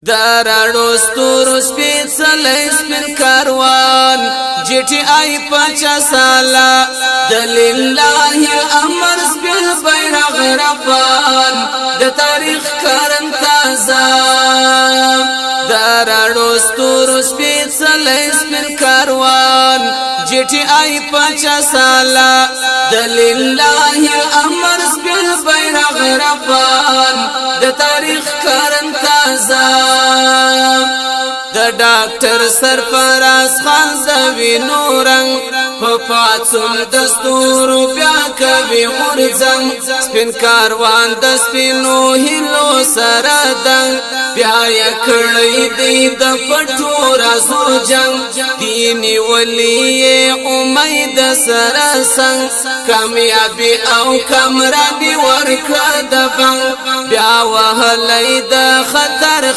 دارانو ستورو سپیڅلی سپین کاروان جی ٹی آئی 50 سالا دللہ الامر سپین بیرغ رفان د تاریخ کرن تازه دارانو ستورو سپیڅلی سپین کاروان جی ٹی آئی 50 سالا دللہ الامر سپین بیرغ رفان د تاریخ کرن تازه د ډاکټر سرفراز خان زوی نورنګ په پاتون دستور بیا کوي غورځنګ سپین کاروان د سپینو هلو سره دنګ بیا یې کړی دی د پټو رازو جنگ دیني ولی امید سره څنګ کامیابی او کامرابي ورکړه د بنګ بیا وهلی د خطر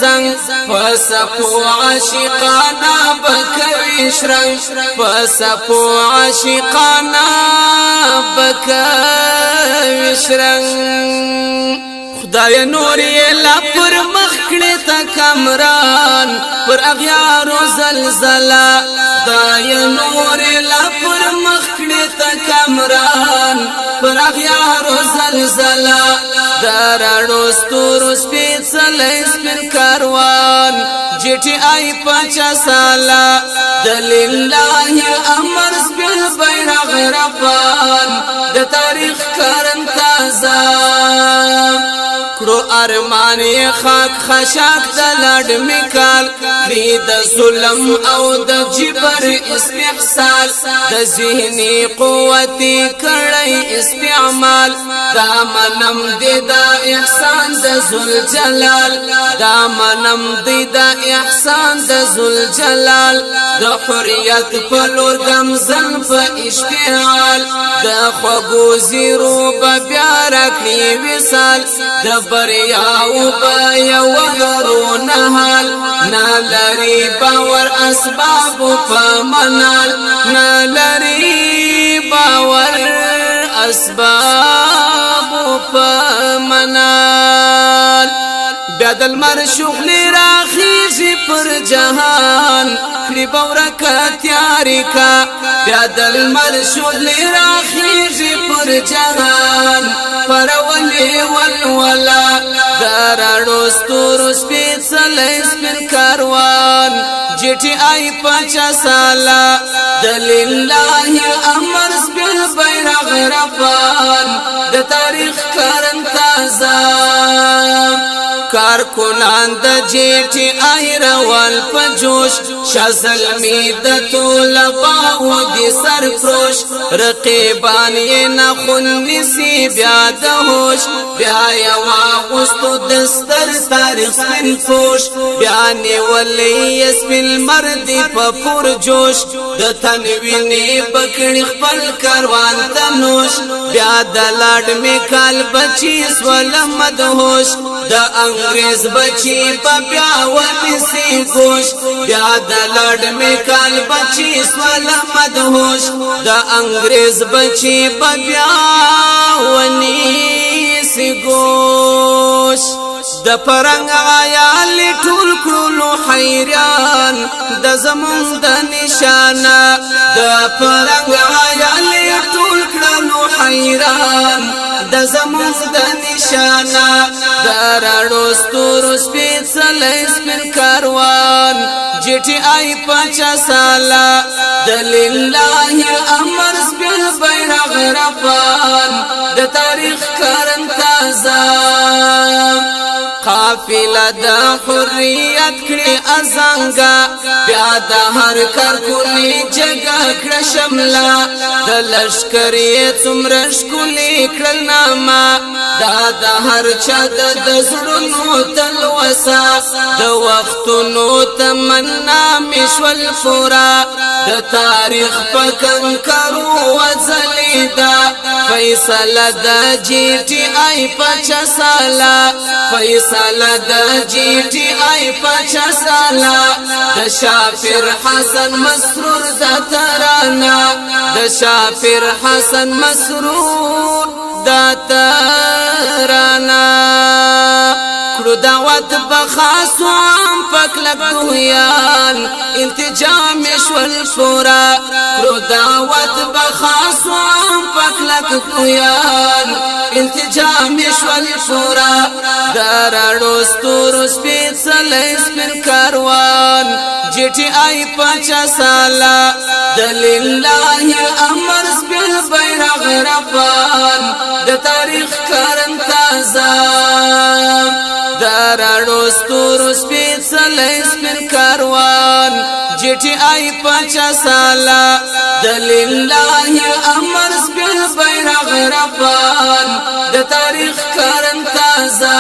زنگ فسپو عاشقانا بکوی شرنگ فسپو عاشقانا بکوی شرنگ خدای نوری لا پر مخکڑی تا کامران پر اغیارو زلزلا خدای نوری لا پر مخکڑی تا کامران پر اغیارو زلزلا دارانو ستورو سپیڅلی سپین کاروان جی ٹی آئی 50 سالا دللہ الامر سپین بیرغ رفان د تاریخ کرن تازه کړو ارمان خاک خشاک د لړ میکال کړی د ظلم او د جبر استحصال د ذهني قوت کړی استعمال دا منم د احسان د ذل جلال دا منم د احسان د ذل جلال د حریت په لور گمزن په اشتعال د خوږو زیرو بیا راکړي وصال د بریاو با یو غرون حال نالری باور اسباب په منال نالری باور اسباب په منال بیا د لمر شغلی راخیږي پر جهان کړي بورکه تیاری کا بیا د لمر شغلی راخیږي پر جهان پرولي ولولا دارانو ستورو سپیڅلی سپین کاروان جی ٹی آئی 50 سالا دللہ الامر سپین بیرغ رفان د تاریخ کرن تازه کارکنان د جی ٹی آئی روان په جوش شازلمی د طلباو دی سرفروش رقیبان یې نخون نسی بیا د هوش بیا یې واغوستو دستر تاریخ سپین پوش بیا نیولی یې سپین مردی په پور جوش د تنوینې بکړي خپل کاروان ته نوش بیا د لاډ میکال بچی سول مدهوش د انګریز بچی په بیا ونسی گوش بیا د لاډ میکال بچی سول مدهوش د انګریز بچی په بیا ونسی گوش د پرنګ عیال ټول کړو حیران د زمون د نشانه د پرنګ عیال ټول کړو حیران د زمون د نشانه دارانو ستورو سپیڅلی سپین کاروان جی ٹی آئی 50 سالا دللہ الامر سپین بیرغ رفان د تاریخ کرن تازه قافله د حریت کړي ازنګا بیا د هر کارکونی جګه کړه شملا د لشکر یې څومره ښکلي کړل نامه دا د هر چا د زړونو تلوسه د وختونو تمنا مشول پورا د تاریخ په کنکرو وځلیدا فیصله د جی ٹی آئی 50 سالا فیصله د جی ٹی آئی 50 سالا د شافر حسن مسرور د ترانا د شافر حسن مسرور د ترانا کړو دعوت بخاص عام پکلک دویان التجام شول شورا کړو دعوت بخاص عام پکلک دویان التجام شول شورا درړو ستورو سپېڅلې سپین کاروان جټي آی پچا سالا دلله الامر سپین بیرغ رفان د تاریخ کرن تازه درړو ستورو سپېڅلې سپین کاروان جټي آی پچا سالا دلله الامر سپین بیرغ رفان د تاریخ کرن تازه